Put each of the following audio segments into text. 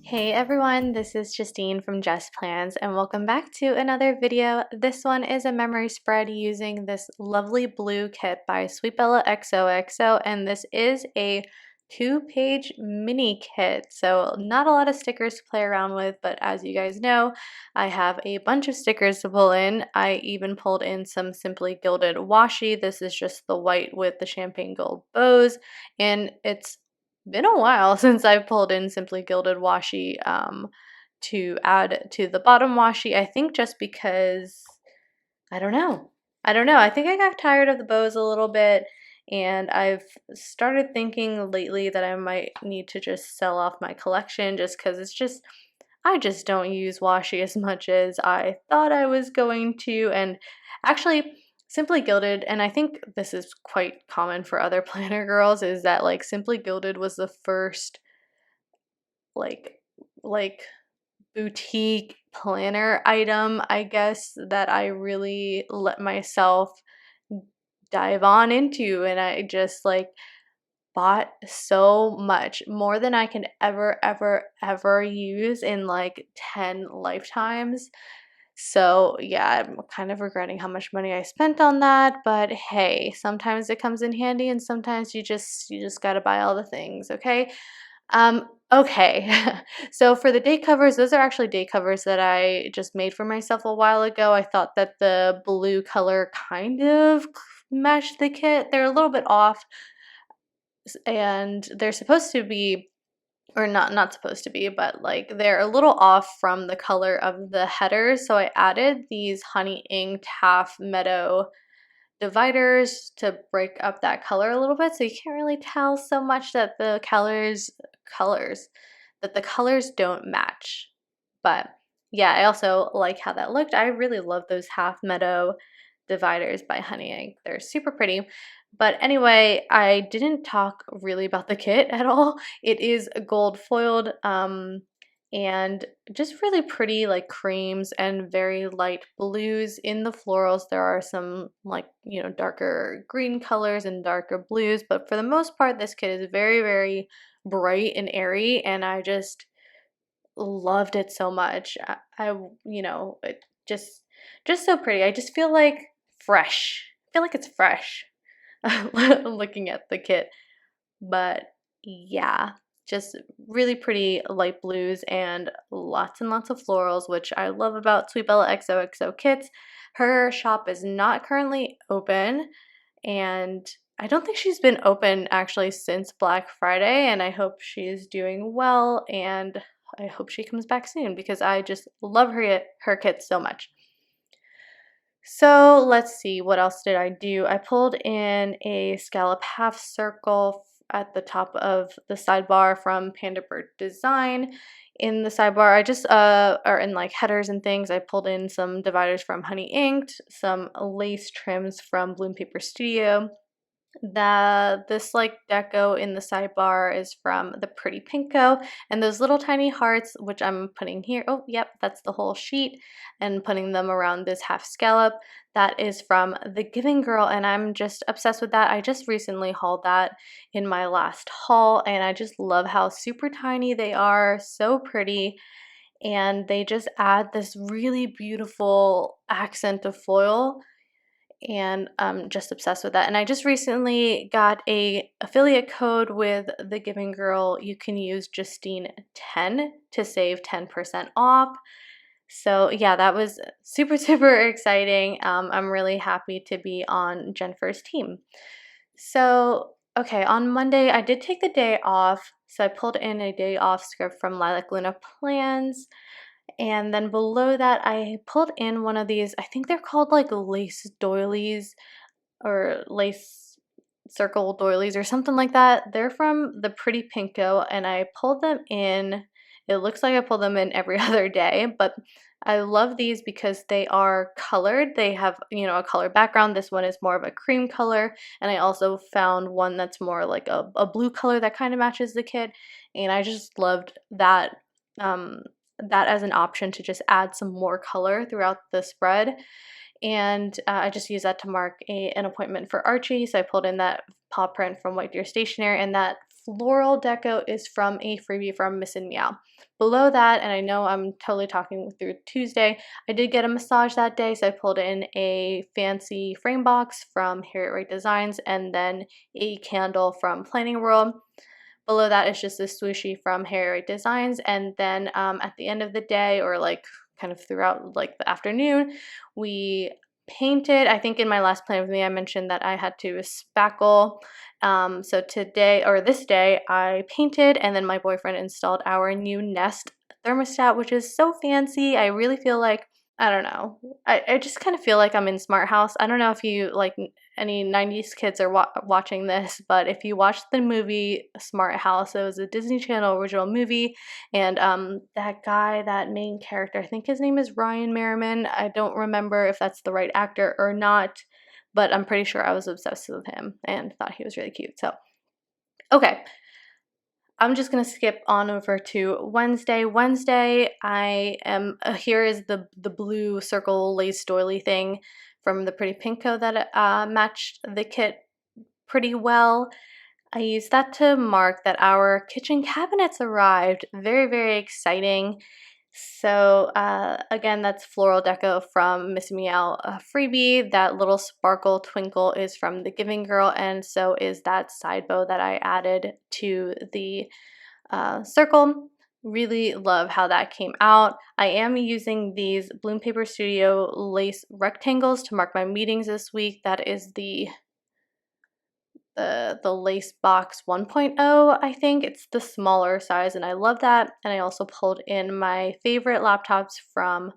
Hey everyone, this is Justine from JustPlans and welcome back to another video. This one is a memory spread using this lovely blue kit by Sweet Bella XOXO, and this is a 2-page mini kit, so not a lot of stickers to play around with, but as you guys know, I have a bunch of stickers to pull in. I even pulled in some Simply Gilded washi. This is just the white with the champagne gold bows, and it's been a while since I've pulled in Simply Gilded washi to add to the bottom washi. I think just because, I don't know. I think I got tired of the bows a little bit, and I've started thinking lately that I might need to just sell off my collection just because I just don't use washi as much as I thought I was going to. And actually, Simply Gilded, and I think this is quite common for other planner girls, is that like Simply Gilded was the first like like boutique planner item, I guess, that I really let myself dive on into, and I just like bought so much more than I can ever use in like 10 lifetimes. So yeah, I'm kind of regretting how much money I spent on that, but hey, sometimes it comes in handy and sometimes you just got to buy all the things, okay? Okay. So for the day covers, those are actually day covers that I just made for myself a while ago. I thought that the blue color kind of matched the kit. They're a little bit off, and they're supposed to be, or not supposed to be, but like they're a little off from the color of the headers. So I added these honey inked half meadow dividers to break up that color a little bit, so you can't really tell so much that the colors that the colors don't match. But yeah, I also like how that looked. I really love those half meadow dividers by Honey Ink. They're super pretty. But anyway, I didn't talk really about the kit at all. It is gold foiled, and just really pretty like creams and very light blues. In the florals there are some like, you know, darker green colors and darker blues, but for the most part this kit is very bright and airy, and I just loved it so much. You know, it just so pretty. I just feel like fresh. I feel like it's fresh looking at the kit. But yeah, just really pretty light blues and lots of florals, which I love about Sweet Bella XOXO kits. Her shop is not currently open, and I don't think she's been open actually since Black Friday, and I hope she's doing well, and I hope she comes back soon because I just love her kits so much. So let's see, what else did I do? I pulled in a scallop half circle at the top of the sidebar from Panda Bird Design. In the sidebar, I just, or in like headers and things, I pulled in some dividers from Honey Inked, some lace trims from Bloom Paper Studio. This like deco in the sidebar is from the Pretty Pinko, and those little tiny hearts, which I'm putting here, oh yep, that's the whole sheet, and putting them around this half scallop, that is from the Giving Girl, and I'm just obsessed with that. I just recently hauled that in my last haul, and I just love how super tiny they are, so pretty, and they just add this really beautiful accent of foil, and I'm just obsessed with that. And I just recently got a affiliate code with the Giving Girl. You can use Justine10 to save 10% off. So yeah, that was super exciting. I'm really happy to be on Jennifer's team. So okay, on Monday I did take the day off, so I pulled in a day off script from Lilac Luna Plans. And then below that, I pulled in one of these, I think they're called like lace doilies or lace circle doilies or something like that. They're from the Pretty Pinko, and I pulled them in. It looks like I pulled them in every other day, but I love these because they are colored. They have, you know, a color background. This one is more of a cream color, and I also found one that's more like a blue color that kind of matches the kit, and I just loved that. That as an option to just add some more color throughout the spread. And I just use that to mark an appointment for Archie. So I pulled in that paw print from White Deer Stationery and that floral deco is from a freebie from Miss and Meow. Below that, and I know I'm totally talking through Tuesday, I did get a massage that day, so I pulled in a fancy frame box from Harriet Wright Designs and then a candle from Planning World. Below that is just a swooshy from Harriet Wright Designs, and then at the end of the day, or like kind of throughout like the afternoon, we painted. I think in my last plan with me I mentioned that I had to spackle. So today, or this day, I painted, and then my boyfriend installed our new Nest thermostat, which is so fancy. I really feel like, I don't know, I just kind of feel like I'm in Smart House. I don't know if you like any 90s kids are watching this, but if you watched the movie Smart House, it was a Disney Channel original movie, and that guy, that main character, I think his name is Ryan Merriman. I don't remember if that's the right actor or not, but I'm pretty sure I was obsessed with him and thought he was really cute. So, okay. I'm just gonna skip on over to Wednesday. Wednesday, I am here is the blue circle lace doily thing from the Pretty Pinko that matched the kit pretty well. I used that to mark that our kitchen cabinets arrived. Very, very exciting. So again, that's floral deco from Miss Meow freebie. That little sparkle twinkle is from the Giving Girl, and so is that side bow that I added to the circle. Really love how that came out. I am using these Bloom Paper Studio lace rectangles to mark my meetings this week. That is the lace box 1.0, I think. It's the smaller size, and I love that. And I also pulled in my favorite laptops from,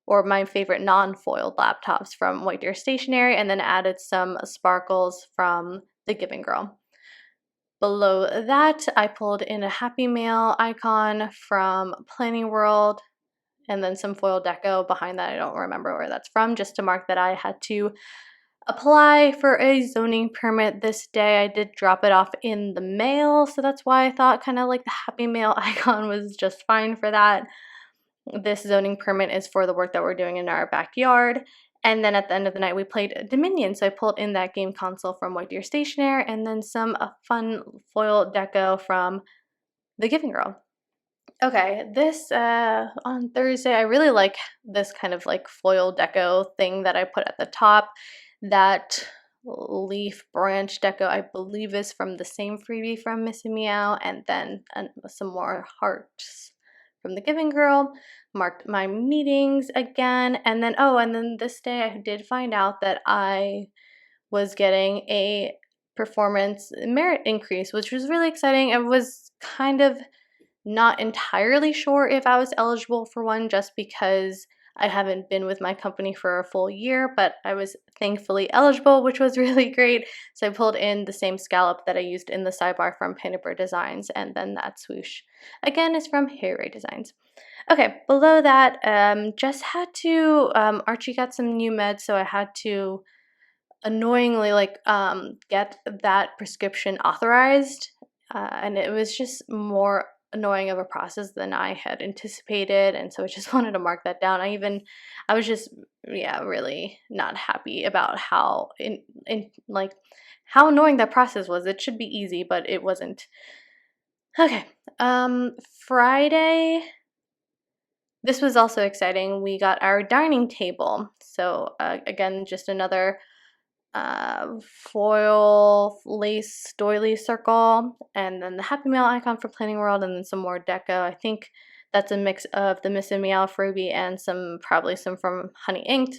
or my favorite non-foiled laptops from White Deer Stationery, and then added some sparkles from the Giving Girl. Below that, I pulled in a Happy Mail icon from Planning World, and then some foil deco behind that. I don't remember where that's from, just to mark that I had to apply for a zoning permit this day. I did drop it off in the mail, so that's why I thought kind of like the Happy Mail icon was just fine for that. This zoning permit is for the work that we're doing in our backyard. And then at the end of the night, we played Dominion. So I pulled in that game console from White Deer Stationery, and then some fun foil deco from the Giving Girl. Okay, this on Thursday, I really like this kind of like foil deco thing that I put at the top. That leaf branch deco, I believe, is from the same freebie from Miss Meow, and then some more hearts from the Giving Girl. Marked my meetings again, and then this day I did find out that I was getting a performance merit increase, which was really exciting. I was kind of not entirely sure if I was eligible for one, just because I haven't been with my company for a full year, but I was thankfully eligible, which was really great. So I pulled in the same scallop that I used in the sidebar from Panda Designs, and then that swoosh again is from Harriet Wright Designs. Okay, below that, just had to, Archie got some new meds, so I had to annoyingly get that prescription authorized, and it was just more annoying of a process than I had anticipated, and so I just wanted to mark that down. I was just, yeah, really not happy about how like how annoying that process was. It should be easy, but it wasn't. Okay, Friday, this was also exciting. We got our dining table. So again, just another foil lace doily circle, and then the Happy Meal icon for Planning World, and then some more deco. I think that's a mix of the Miss and Meow freebie and probably some from Honey Inked.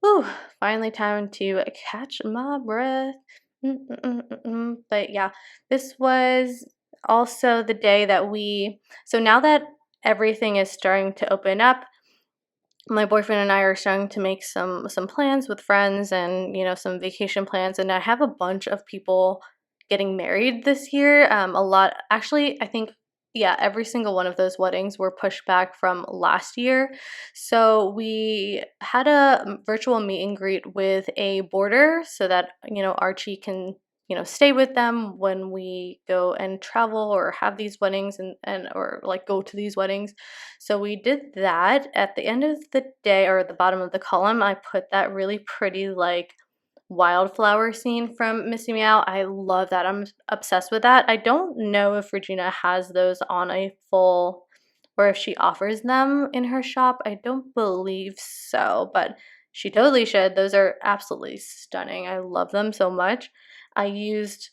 Whew, finally time to catch my breath. But yeah, this was also the day that so now that everything is starting to open up, my boyfriend and I are starting to make some plans with friends, and some vacation plans, and I have a bunch of people getting married this year. A lot, actually. I think, yeah, every single one of those weddings were pushed back from last year. So we had a virtual meet and greet with a boarder so that Archie can stay with them when we go and travel or have these weddings and or like go to these weddings. So we did that. At the end of the day, or at the bottom of the column, I put that really pretty like wildflower scene from Missing Me Out. I love that. I'm obsessed with that. I don't know if Regina has those on a full, or if she offers them in her shop. I don't believe so, but she totally should. Those are absolutely stunning. I love them so much. I used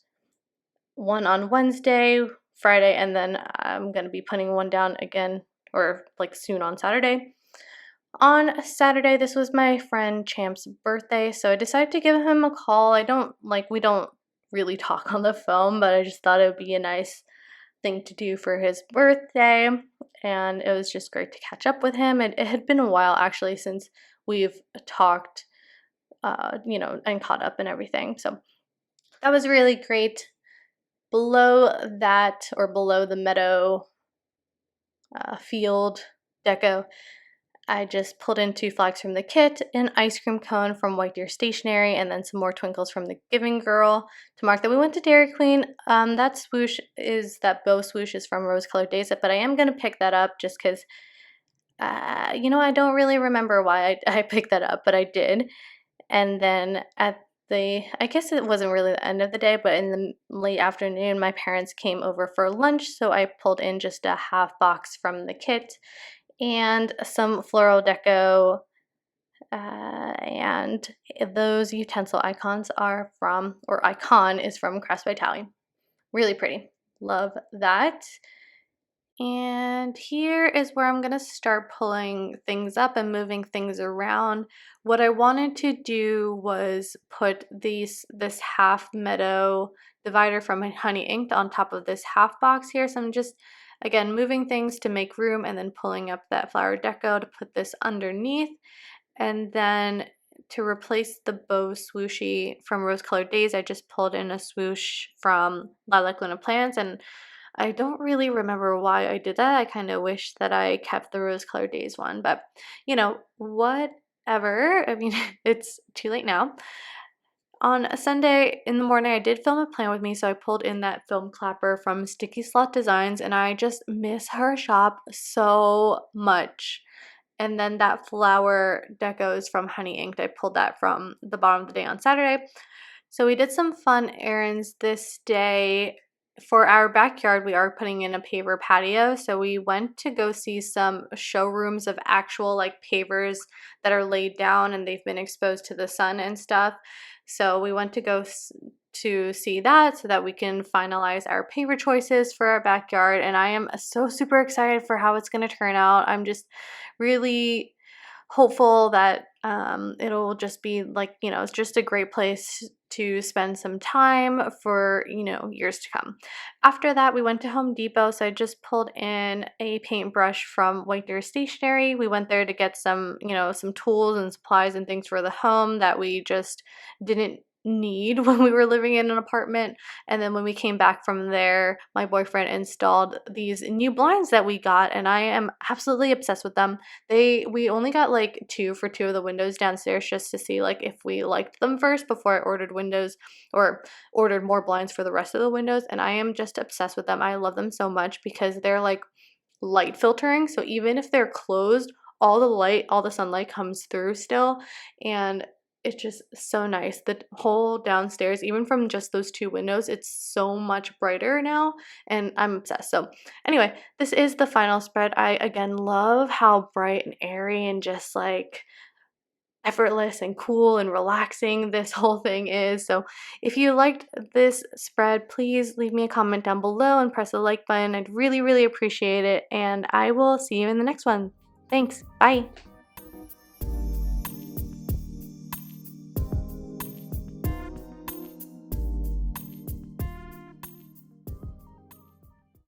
one on Wednesday, Friday, and then I'm going to be putting one down again, or like soon on Saturday. On Saturday, this was my friend Champ's birthday, so I decided to give him a call. We don't really talk on the phone, but I just thought it would be a nice thing to do for his birthday, and it was just great to catch up with him. It had been a while actually since we've talked, and caught up and everything, so that was really great. Below that, or below the meadow field deco, I just pulled in 2 flags from the kit, an ice cream cone from White Deer Stationery, and then some more twinkles from the Giving Girl to mark that we went to Dairy Queen. That bow swoosh is from Rose Colored Days, but I am going to pick that up just because, I don't really remember why I picked that up, but I did. And then I guess it wasn't really the end of the day, but in the late afternoon, my parents came over for lunch, so I pulled in just a half box from the kit and some floral deco, and those utensil icons icon is from Crafts by Tally. Really pretty. Love that. And here is where I'm going to start pulling things up and moving things around. What I wanted to do was put this half meadow divider from Honey Inked on top of this half box here. So I'm just, again, moving things to make room and then pulling up that flower deco to put this underneath. And then to replace the bow swooshy from Rose Colored Days, I just pulled in a swoosh from Lilac Luna Plants, and I don't really remember why I did that. I kind of wish that I kept the Rose Colored Days one, but whatever. I mean, it's too late now. On a Sunday in the morning, I did film a plan with me, so I pulled in that film clapper from Sticky Slot Designs, and I just miss her shop so much. And then that flower deco is from Honey Inked. I pulled that from the bottom of the day on Saturday. So we did some fun errands this day. For our backyard, we are putting in a paver patio, so we went to go see some showrooms of actual pavers that are laid down and they've been exposed to the sun and stuff. So we went to go to see that so that we can finalize our paver choices for our backyard, and I am so super excited for how it's going to turn out. I'm just really hopeful that it'll just be it's just a great place to spend some time for years to come. After that, we went to Home Depot, so I just pulled in a paintbrush from White Deer Stationery. We went there to get some some tools and supplies and things for the home that we just didn't need when we were living in an apartment. And then when we came back from there, my boyfriend installed these new blinds that we got, and I am absolutely obsessed with them. We only got 2 for 2 of the windows downstairs just to see if we liked them first before I ordered windows or ordered more blinds for the rest of the windows, and I am just obsessed with them. I love them so much because they're light filtering, so even if they're closed, all the sunlight comes through still, and it's just so nice. The whole downstairs, even from just those 2 windows, it's so much brighter now, and I'm obsessed. So anyway, this is the final spread. I again love how bright and airy and just effortless and cool and relaxing this whole thing is. So if you liked this spread, please leave me a comment down below and press the like button. I'd really, really appreciate it, and I will see you in the next one. Thanks. Bye.